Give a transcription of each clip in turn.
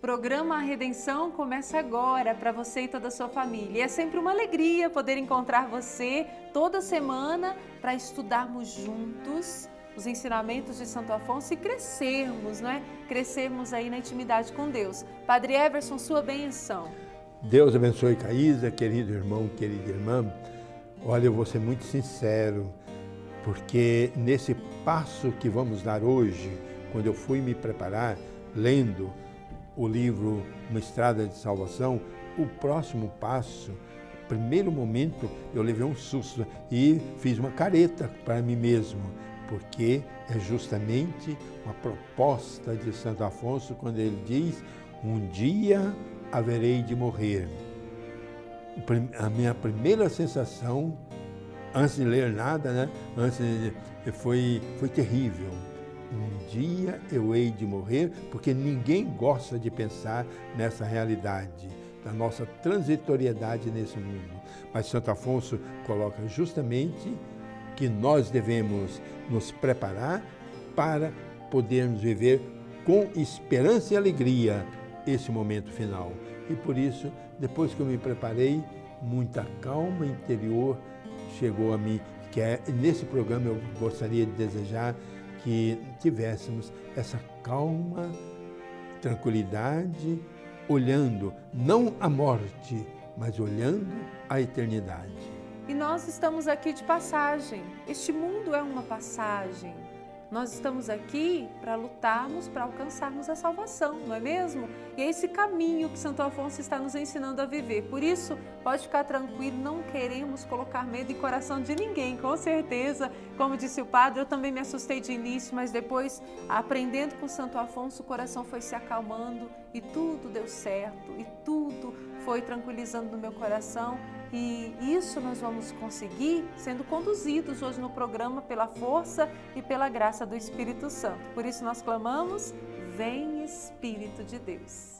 programa A Redenção começa agora para você e toda a sua família. E é sempre uma alegria poder encontrar você toda semana para estudarmos juntos os ensinamentos de Santo Afonso e crescermos, não é? Crescermos aí na intimidade com Deus. Padre Everson, sua benção. Deus abençoe, Caísa, querido irmão, querida irmã. Olha, eu vou ser muito sincero, porque nesse passo que vamos dar hoje, quando eu fui me preparar, lendo o livro Uma Estrada de Salvação, o próximo passo, primeiro momento, eu levei um susto e fiz uma careta para mim mesmo, porque é justamente uma proposta de Santo Afonso quando ele diz: um dia haverei de morrer. A minha primeira sensação, antes de ler nada, né? Foi terrível. Um dia eu hei de morrer, porque ninguém gosta de pensar nessa realidade, da nossa transitoriedade nesse mundo. Mas Santo Afonso coloca justamente que nós devemos nos preparar para podermos viver com esperança e alegria esse momento final. E por isso, depois que eu me preparei, muita calma interior chegou a mim, que nesse programa eu gostaria de desejar que tivéssemos essa calma, tranquilidade, olhando não a morte, mas olhando a eternidade. E nós estamos aqui de passagem. Este mundo é uma passagem. Nós estamos aqui para lutarmos, para alcançarmos a salvação, não é mesmo? E é esse caminho que Santo Afonso está nos ensinando a viver. Por isso, pode ficar tranquilo, não queremos colocar medo em coração de ninguém, com certeza. Como disse o padre, eu também me assustei de início, mas depois, aprendendo com Santo Afonso, o coração foi se acalmando e tudo deu certo, e tudo foi tranquilizando no meu coração. E isso nós vamos conseguir sendo conduzidos hoje no programa pela força e pela graça do Espírito Santo. Por isso nós clamamos: vem Espírito de Deus.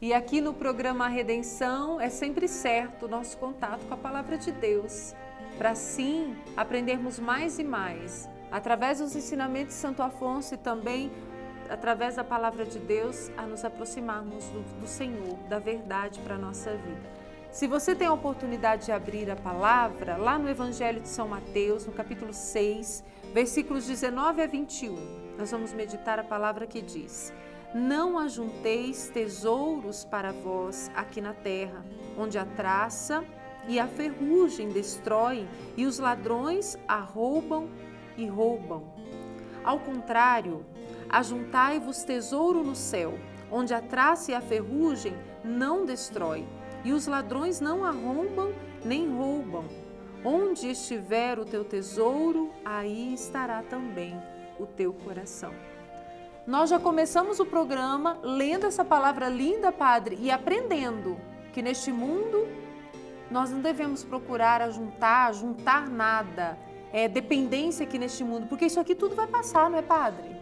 E aqui no programa A Redenção é sempre certo o nosso contato com a Palavra de Deus, para assim aprendermos mais e mais, através dos ensinamentos de Santo Afonso e também através da Palavra de Deus, a nos aproximarmos do Senhor, da verdade para a nossa vida. Se você tem a oportunidade de abrir a palavra, lá no Evangelho de São Mateus, no capítulo 6, versículos 19 a 21, nós vamos meditar a palavra que diz: não ajunteis tesouros para vós aqui na terra, onde a traça e a ferrugem destroem e os ladrões arrombam e roubam. Ao contrário, ajuntai-vos tesouro no céu, onde a traça e a ferrugem não destrói e os ladrões não arrombam nem roubam. Onde estiver o teu tesouro, aí estará também o teu coração. Nós já começamos o programa lendo essa palavra linda, Padre, e aprendendo que neste mundo nós não devemos procurar juntar nada, dependência aqui neste mundo, porque isso aqui tudo vai passar, não é, Padre?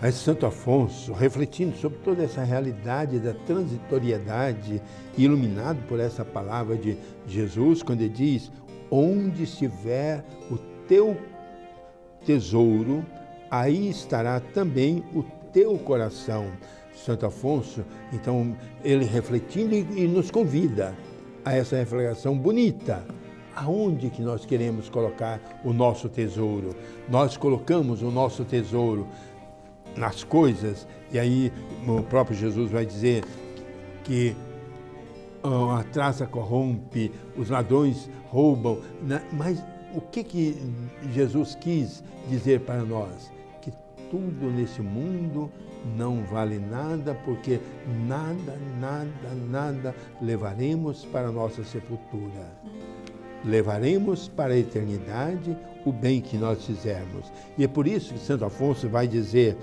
Mas Santo Afonso, refletindo sobre toda essa realidade da transitoriedade, iluminado por essa palavra de Jesus, quando ele diz: onde estiver o teu tesouro, aí estará também o teu coração. Santo Afonso, então, ele refletindo e nos convida a essa reflexão bonita. Aonde que nós queremos colocar o nosso tesouro? Nós colocamos o nosso tesouro nas coisas, e aí o próprio Jesus vai dizer que a traça corrompe, os ladrões roubam, né? Mas o que Jesus quis dizer para nós? Que tudo nesse mundo não vale nada, porque nada levaremos para a nossa sepultura. Levaremos para a eternidade o bem que nós fizermos. E é por isso que Santo Afonso vai dizer: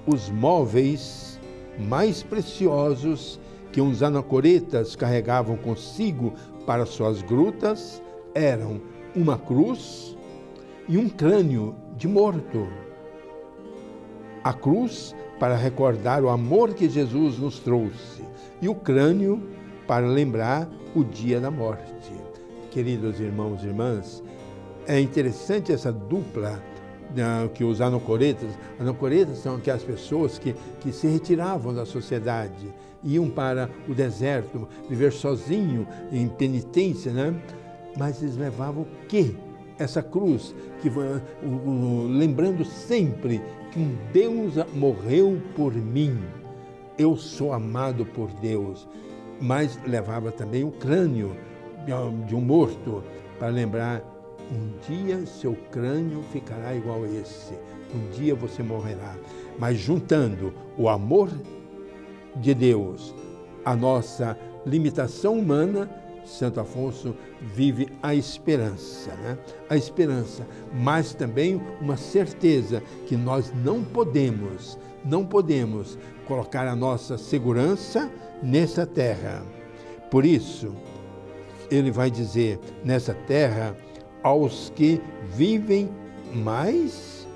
os móveis mais preciosos que uns anacoretas carregavam consigo para suas grutas eram uma cruz e um crânio de morto. A cruz para recordar o amor que Jesus nos trouxe e o crânio para lembrar o dia da morte. Queridos irmãos e irmãs, é interessante essa dupla que os anacoretas são aquelas pessoas que se retiravam da sociedade, iam para o deserto, viver sozinho, em penitência, né? Mas eles levavam o quê? Essa cruz, lembrando sempre que um Deus morreu por mim, eu sou amado por Deus, mas levava também o crânio de um morto, para lembrar: um dia seu crânio ficará igual a esse, um dia você morrerá. Mas juntando o amor de Deus, a nossa limitação humana, Santo Afonso vive a esperança, né? A esperança, mas também uma certeza que nós não podemos colocar a nossa segurança nessa terra. Por isso, ele vai dizer: nessa terra, aos que vivem mais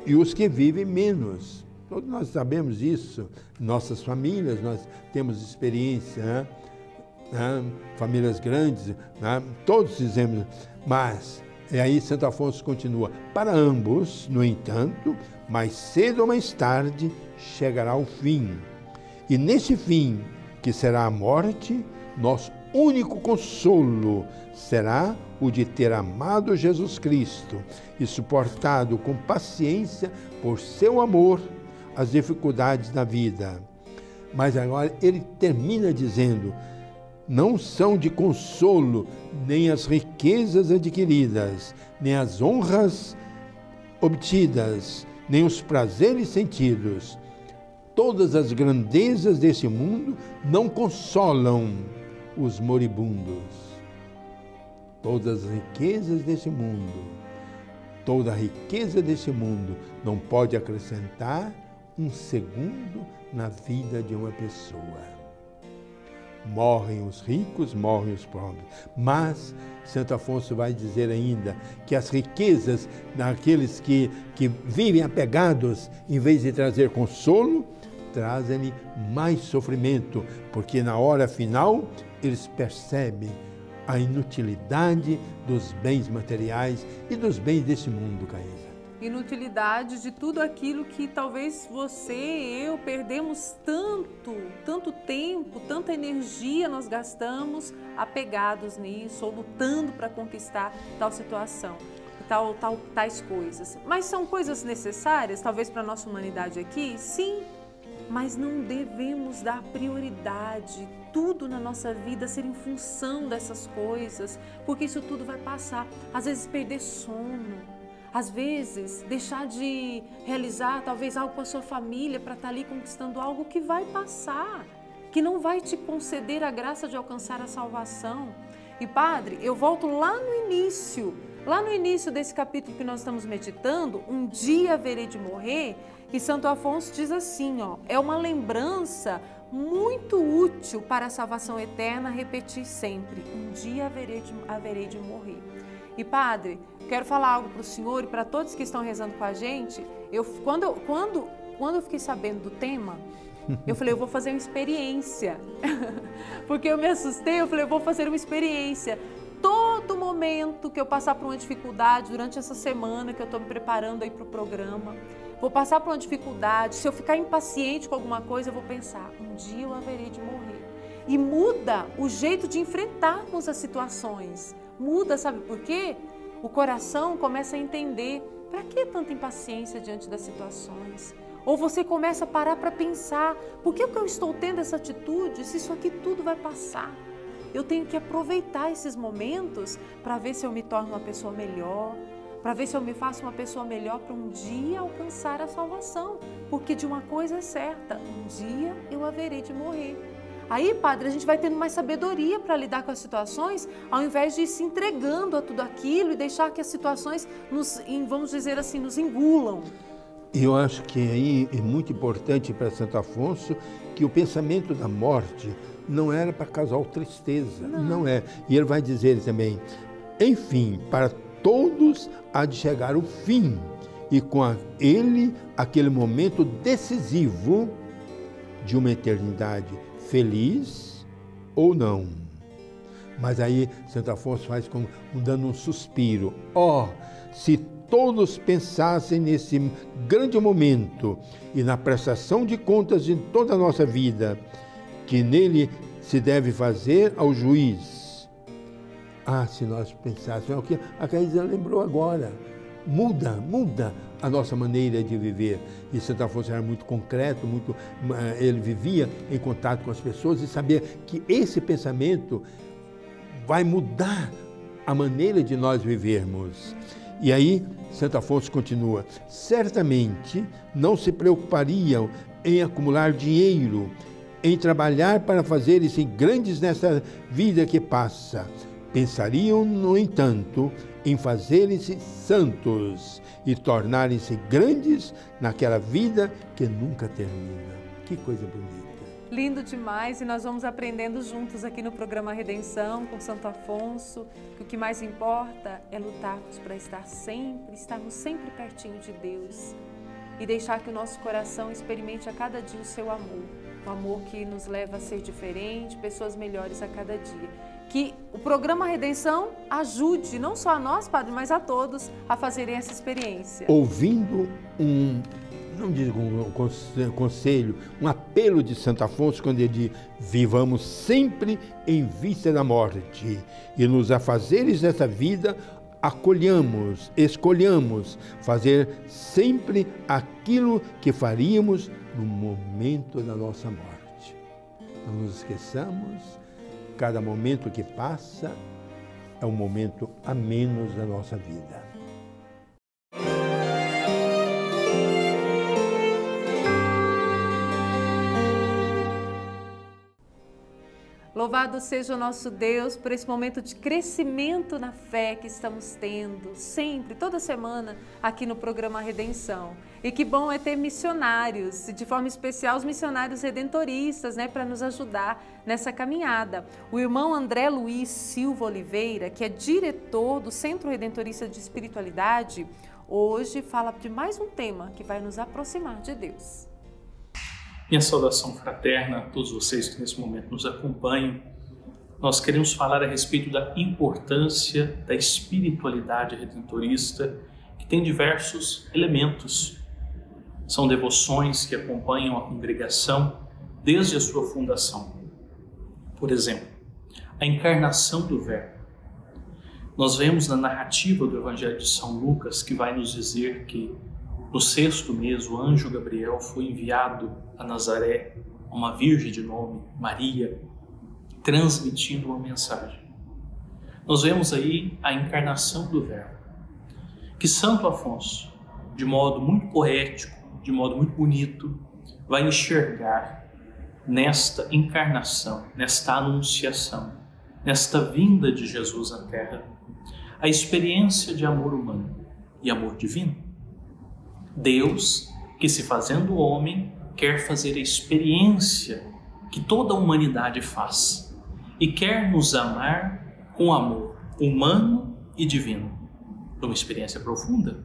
e os que vivem menos. Todos nós sabemos isso. Nossas famílias, nós temos experiência, né? Famílias grandes, né? Todos dizemos, mas, e aí Santo Afonso continua: para ambos, no entanto, mais cedo ou mais tarde, chegará o fim. E nesse fim, que será a morte, nosso único consolo será o de ter amado Jesus Cristo e suportado com paciência, por seu amor, as dificuldades da vida. Mas agora ele termina dizendo: não são de consolo nem as riquezas adquiridas, nem as honras obtidas, nem os prazeres sentidos. Todas as grandezas desse mundo não consolam os moribundos. Todas as riquezas desse mundo, toda a riqueza desse mundo não pode acrescentar um segundo na vida de uma pessoa. Morrem os ricos, morrem os pobres. Mas Santo Afonso vai dizer ainda que as riquezas daqueles que vivem apegados, em vez de trazer consolo, trazem mais sofrimento, porque na hora final eles percebem a inutilidade dos bens materiais e dos bens desse mundo, Caísa. Inutilidade de tudo aquilo que talvez você e eu perdemos tanto tempo, tanta energia nós gastamos apegados nisso, ou lutando para conquistar tal situação, tais coisas. Mas são coisas necessárias, talvez para a nossa humanidade aqui? Sim, mas não devemos dar prioridade, tudo na nossa vida ser em função dessas coisas, porque isso tudo vai passar. Às vezes perder sono, às vezes deixar de realizar talvez algo com a sua família para estar ali conquistando algo que vai passar, que não vai te conceder a graça de alcançar a salvação. E Padre, eu volto lá no início desse capítulo que nós estamos meditando, um dia haverei de morrer, que Santo Afonso diz assim, ó, é uma lembrança muito útil para a salvação eterna, repetir sempre, um dia haverei de morrer. E Padre, quero falar algo para o senhor e para todos que estão rezando com a gente. Quando eu fiquei sabendo do tema, eu falei, eu vou fazer uma experiência. Porque eu me assustei, eu falei, eu vou fazer uma experiência. Todo momento que eu passar por uma dificuldade durante essa semana que eu estou me preparando aí para o programa, vou passar por uma dificuldade, se eu ficar impaciente com alguma coisa, eu vou pensar, um dia eu haverei de morrer. E muda o jeito de enfrentarmos as situações. Muda, sabe por quê? O coração começa a entender, para que tanta impaciência diante das situações? Ou você começa a parar para pensar, por que eu estou tendo essa atitude se isso aqui tudo vai passar? Eu tenho que aproveitar esses momentos para ver se eu me torno uma pessoa melhor, para ver se eu me faço uma pessoa melhor para um dia alcançar a salvação. Porque de uma coisa é certa, um dia eu haverei de morrer. Aí, padre, a gente vai tendo mais sabedoria para lidar com as situações, ao invés de ir se entregando a tudo aquilo e deixar que as situações, vamos dizer assim, nos engulam. E eu acho que aí é muito importante para Santo Afonso que o pensamento da morte não era para causar tristeza, não é. E ele vai dizer também, enfim, para todos há de chegar o fim, e com ele aquele momento decisivo de uma eternidade feliz ou não. Mas aí Santo Afonso faz como dando um suspiro. Se todos pensassem nesse grande momento e na prestação de contas de toda a nossa vida, que nele se deve fazer ao juiz. Se nós pensássemos, o que a Caísa lembrou agora, muda a nossa maneira de viver. E Santo Afonso era muito concreto, ele vivia em contato com as pessoas e sabia que esse pensamento vai mudar a maneira de nós vivermos. E aí, Santo Afonso continua, certamente não se preocupariam em acumular dinheiro, em trabalhar para fazer-se grandes nessa vida que passa. Pensariam, no entanto, em fazerem-se santos e tornarem-se grandes naquela vida que nunca termina. Que coisa bonita. Lindo demais, e nós vamos aprendendo juntos aqui no programa Redenção com Santo Afonso, que o que mais importa é lutarmos para estarmos sempre pertinho de Deus e deixar que o nosso coração experimente a cada dia o seu amor, o amor que nos leva a ser diferente, pessoas melhores a cada dia. Que o programa Redenção ajude, não só a nós, Padre, mas a todos a fazerem essa experiência. Ouvindo não digo um conselho, um apelo de Santo Afonso, quando ele diz, vivamos sempre em vista da morte e nos afazeres dessa vida escolhamos fazer sempre aquilo que faríamos no momento da nossa morte. Não nos esqueçamos, cada momento que passa é um momento a menos da nossa vida. Louvado seja o nosso Deus por esse momento de crescimento na fé que estamos tendo sempre, toda semana, aqui no programa Redenção. E que bom é ter missionários, de forma especial os missionários redentoristas, para nos ajudar nessa caminhada. O irmão André Luiz Silva Oliveira, que é diretor do Centro Redentorista de Espiritualidade, hoje fala de mais um tema que vai nos aproximar de Deus. Minha saudação fraterna a todos vocês que nesse momento nos acompanham. Nós queremos falar a respeito da importância da espiritualidade redentorista, que tem diversos elementos. São devoções que acompanham a congregação desde a sua fundação. Por exemplo, a encarnação do Verbo. Nós vemos na narrativa do Evangelho de São Lucas que vai nos dizer que no 6º mês, o anjo Gabriel foi enviado a Nazaré, a uma virgem de nome Maria, transmitindo uma mensagem. Nós vemos aí a encarnação do Verbo, que Santo Afonso, de modo muito poético, de modo muito bonito, vai enxergar nesta encarnação, nesta anunciação, nesta vinda de Jesus à Terra, a experiência de amor humano e amor divino. Deus, que se fazendo homem, quer fazer a experiência que toda a humanidade faz e quer nos amar com amor humano e divino, numa experiência profunda.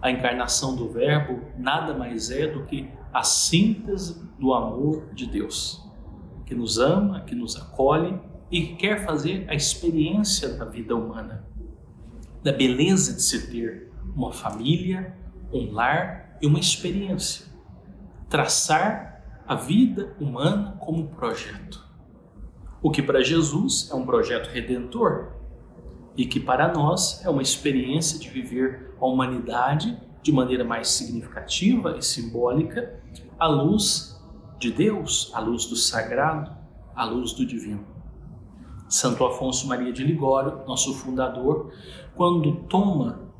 A encarnação do Verbo nada mais é do que a síntese do amor de Deus, que nos ama, que nos acolhe e que quer fazer a experiência da vida humana, da beleza de se ter uma família, um lar e uma experiência. Traçar a vida humana como um projeto. O que para Jesus é um projeto redentor e que para nós é uma experiência de viver a humanidade de maneira mais significativa e simbólica à luz de Deus, à luz do sagrado, à luz do divino. Santo Afonso Maria de Ligório, nosso fundador, quando toma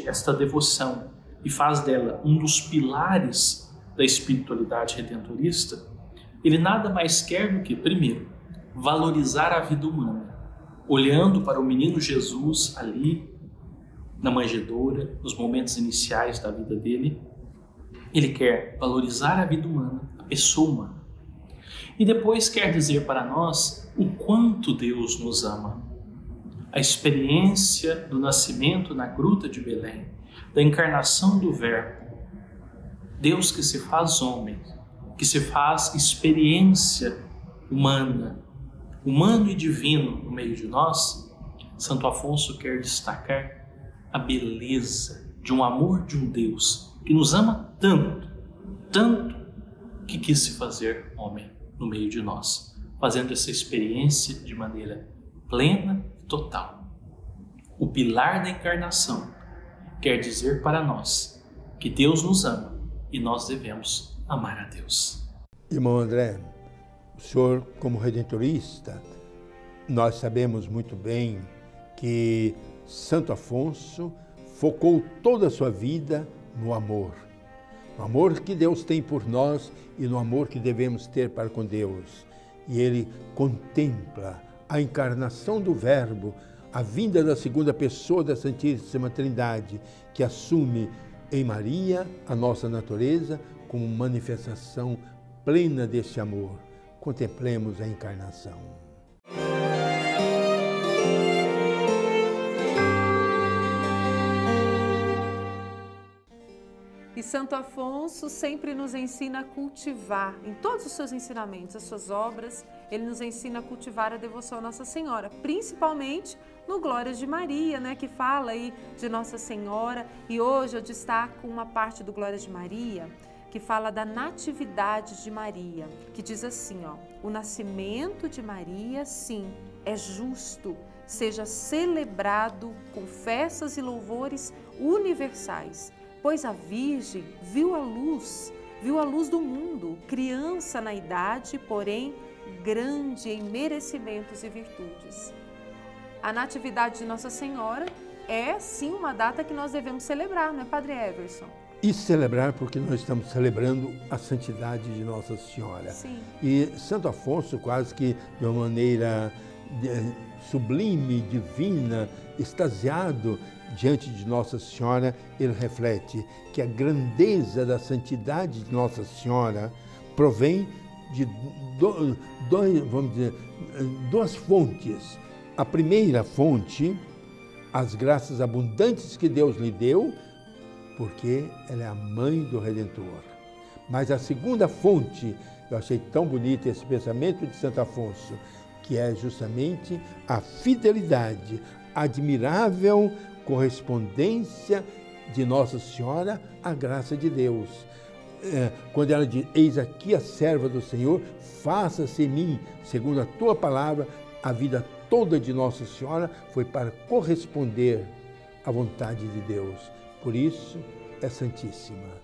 esta devoção e faz dela um dos pilares da espiritualidade redentorista, ele nada mais quer do que, primeiro, valorizar a vida humana, olhando para o menino Jesus ali na manjedoura, nos momentos iniciais da vida dele. Ele quer valorizar a vida humana, a pessoa humana. E depois quer dizer para nós o quanto Deus nos ama. A experiência do nascimento na gruta de Belém, da encarnação do Verbo, Deus que se faz homem, que se faz experiência humana, humano e divino no meio de nós. Santo Afonso quer destacar a beleza de um amor de um Deus que nos ama tanto, tanto, que quis se fazer homem no meio de nós, fazendo essa experiência de maneira plena e total. O pilar da encarnação quer dizer para nós que Deus nos ama e nós devemos amar a Deus. Irmão André, o senhor, como redentorista, nós sabemos muito bem que Santo Afonso focou toda a sua vida no amor. No amor que Deus tem por nós e no amor que devemos ter para com Deus. E ele contempla a encarnação do Verbo, a vinda da segunda pessoa da Santíssima Trindade, que assume em Maria a nossa natureza como manifestação plena deste amor. Contemplemos a encarnação. E Santo Afonso sempre nos ensina a cultivar, em todos os seus ensinamentos, as suas obras, ele nos ensina a cultivar a devoção a Nossa Senhora, principalmente no Glórias de Maria, né, que fala aí de Nossa Senhora. E hoje eu destaco uma parte do Glórias de Maria que fala da Natividade de Maria, que diz assim, ó: o nascimento de Maria, sim, é justo, seja celebrado com festas e louvores universais, pois a Virgem viu a luz do mundo, criança na idade, porém grande em merecimentos e virtudes. A Natividade de Nossa Senhora é sim uma data que nós devemos celebrar, não é, Padre Everson? E celebrar porque nós estamos celebrando a santidade de Nossa Senhora. Sim. E Santo Afonso, quase que de uma maneira sublime, divina, extasiado diante de Nossa Senhora, ele reflete que a grandeza da santidade de Nossa Senhora provém de duas fontes. A primeira fonte, as graças abundantes que Deus lhe deu, porque ela é a mãe do Redentor. Mas a segunda fonte, eu achei tão bonito esse pensamento de Santo Afonso, que é justamente a fidelidade, a admirável correspondência de Nossa Senhora à graça de Deus. Quando ela diz: eis aqui a serva do Senhor, faça-se em mim, segundo a tua palavra. A vida toda de Nossa Senhora foi para corresponder à vontade de Deus. Por isso, é Santíssima.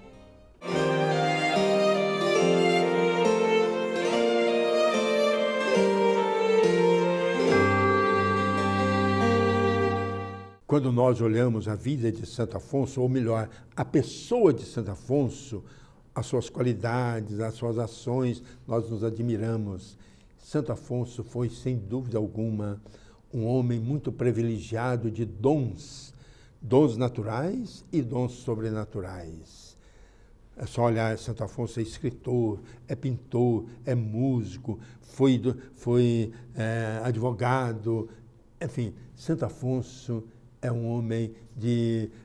Quando nós olhamos a vida de Santo Afonso, ou melhor, a pessoa de Santo Afonso, as suas qualidades, as suas ações, nós nos admiramos. Santo Afonso foi, sem dúvida alguma, um homem muito privilegiado de dons naturais e dons sobrenaturais. É só olhar, Santo Afonso é escritor, é pintor, é músico, foi advogado, enfim, Santo Afonso é um homem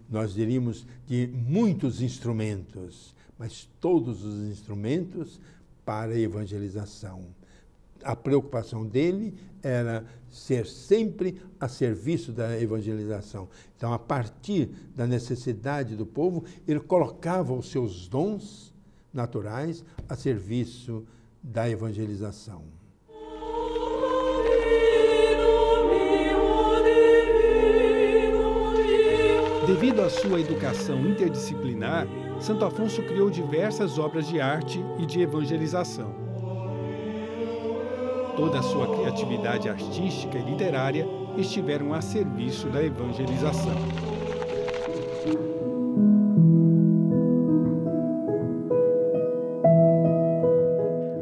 nós diríamos, de muitos instrumentos, mas todos os instrumentos para a evangelização. A preocupação dele era ser sempre a serviço da evangelização. Então, a partir da necessidade do povo, ele colocava os seus dons naturais a serviço da evangelização. Devido à sua educação interdisciplinar, Santo Afonso criou diversas obras de arte e de evangelização. Toda a sua criatividade artística e literária estiveram a serviço da evangelização.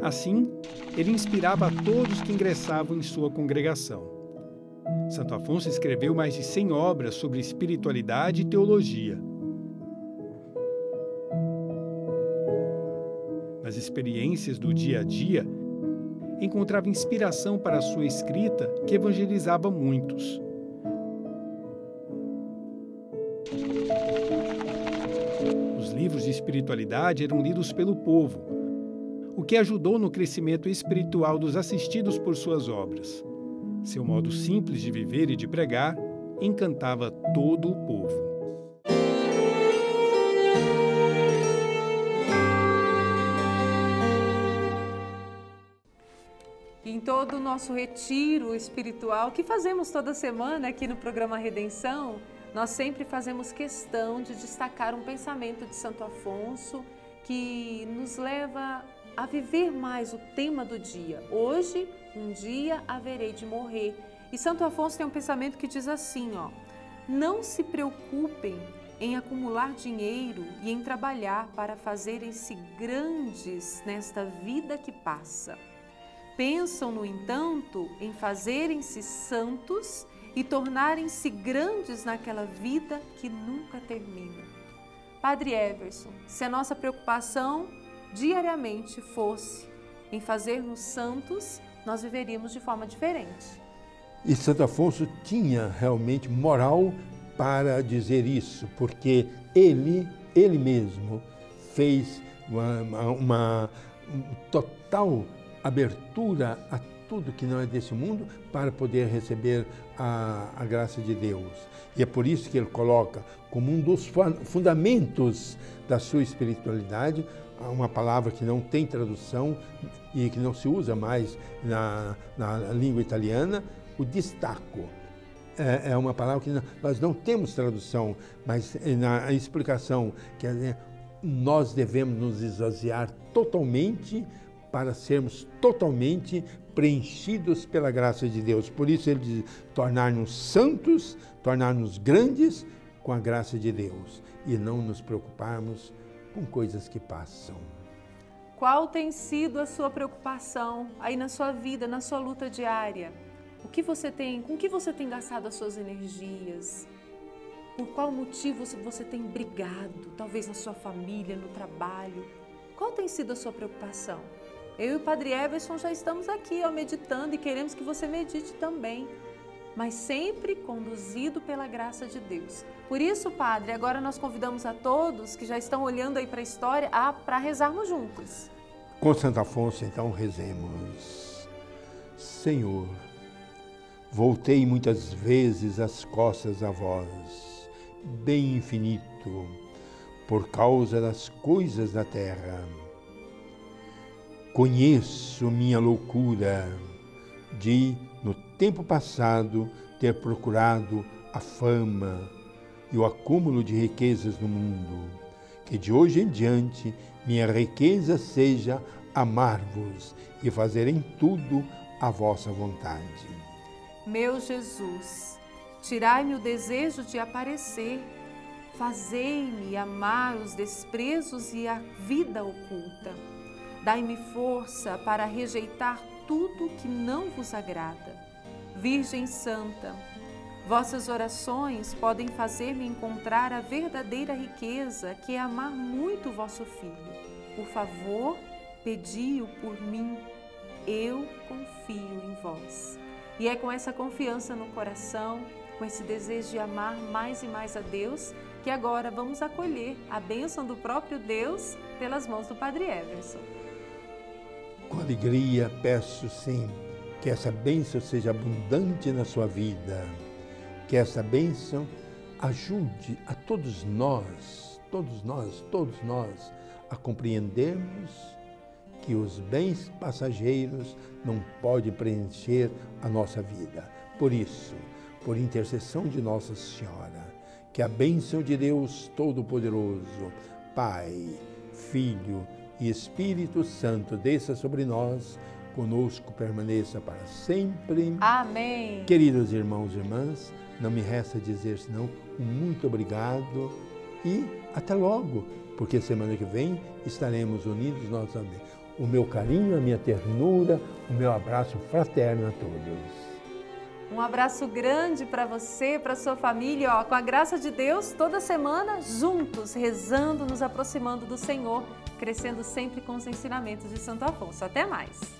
Assim, ele inspirava a todos que ingressavam em sua congregação. Santo Afonso escreveu mais de 100 obras sobre espiritualidade e teologia. Nas experiências do dia a dia, encontrava inspiração para a sua escrita, que evangelizava muitos. Os livros de espiritualidade eram lidos pelo povo, o que ajudou no crescimento espiritual dos assistidos por suas obras. Seu modo simples de viver e de pregar encantava todo o povo. Em todo o nosso retiro espiritual, que fazemos toda semana aqui no programa Redenção, nós sempre fazemos questão de destacar um pensamento de Santo Afonso que nos leva a viver mais o tema do dia. Hoje, um dia haverei de morrer. E Santo Afonso tem um pensamento que diz assim, não se preocupem em acumular dinheiro e em trabalhar para fazerem-se grandes nesta vida que passa. Pensam, no entanto, em fazerem-se santos e tornarem-se grandes naquela vida que nunca termina. Padre Everson, se a nossa preocupação diariamente fosse em fazer-nos santos, nós viveríamos de forma diferente. E Santo Afonso tinha realmente moral para dizer isso, porque ele mesmo fez uma total abertura a tudo que não é desse mundo para poder receber a graça de Deus. E é por isso que ele coloca como um dos fundamentos da sua espiritualidade uma palavra que não tem tradução e que não se usa mais na língua italiana, o destaco. É uma palavra que nós não temos tradução, mas na explicação, quer dizer, nós devemos nos esvaziar totalmente para sermos totalmente preenchidos pela graça de Deus. Por isso ele diz, tornar-nos santos, tornar-nos grandes com a graça de Deus e não nos preocuparmos com coisas que passam. Qual tem sido a sua preocupação aí na sua vida, na sua luta diária? Com que você tem gastado as suas energias? Por qual motivo você tem brigado? Talvez na sua família, no trabalho. Qual tem sido a sua preocupação? Eu e o Padre Everson já estamos aqui meditando e queremos que você medite também, mas sempre conduzido pela graça de Deus. Por isso, Padre, agora nós convidamos a todos que já estão olhando aí para a história para rezarmos juntos. Com Santo Afonso, então, rezemos. Senhor, voltei muitas vezes as costas a vós, bem infinito, por causa das coisas da terra. Conheço minha loucura de, no tempo passado, ter procurado a fama e o acúmulo de riquezas no mundo. Que de hoje em diante minha riqueza seja amar-vos e fazer em tudo a vossa vontade. Meu Jesus, tirai-me o desejo de aparecer, fazei-me amar os desprezos e a vida oculta. Dai-me força para rejeitar tudo que não vos agrada. Virgem Santa, vossas orações podem fazer-me encontrar a verdadeira riqueza, que é amar muito vosso Filho. Por favor, pedi-o por mim. Eu confio em vós. E é com essa confiança no coração, com esse desejo de amar mais e mais a Deus, que agora vamos acolher a bênção do próprio Deus pelas mãos do Padre Everson. Com alegria, peço sim que essa bênção seja abundante na sua vida, que essa bênção ajude a todos nós, a compreendermos que os bens passageiros não podem preencher a nossa vida. Por isso, por intercessão de Nossa Senhora, que a bênção de Deus Todo-Poderoso, Pai, Filho e Espírito Santo desça sobre nós, conosco permaneça para sempre. Amém. Queridos irmãos e irmãs, não me resta dizer senão um muito obrigado e até logo, porque semana que vem estaremos unidos novamente. O meu carinho, a minha ternura, o meu abraço fraterno a todos. Um abraço grande para você, para sua família, ó, com a graça de Deus, toda semana juntos, rezando, nos aproximando do Senhor, crescendo sempre com os ensinamentos de Santo Afonso. Até mais!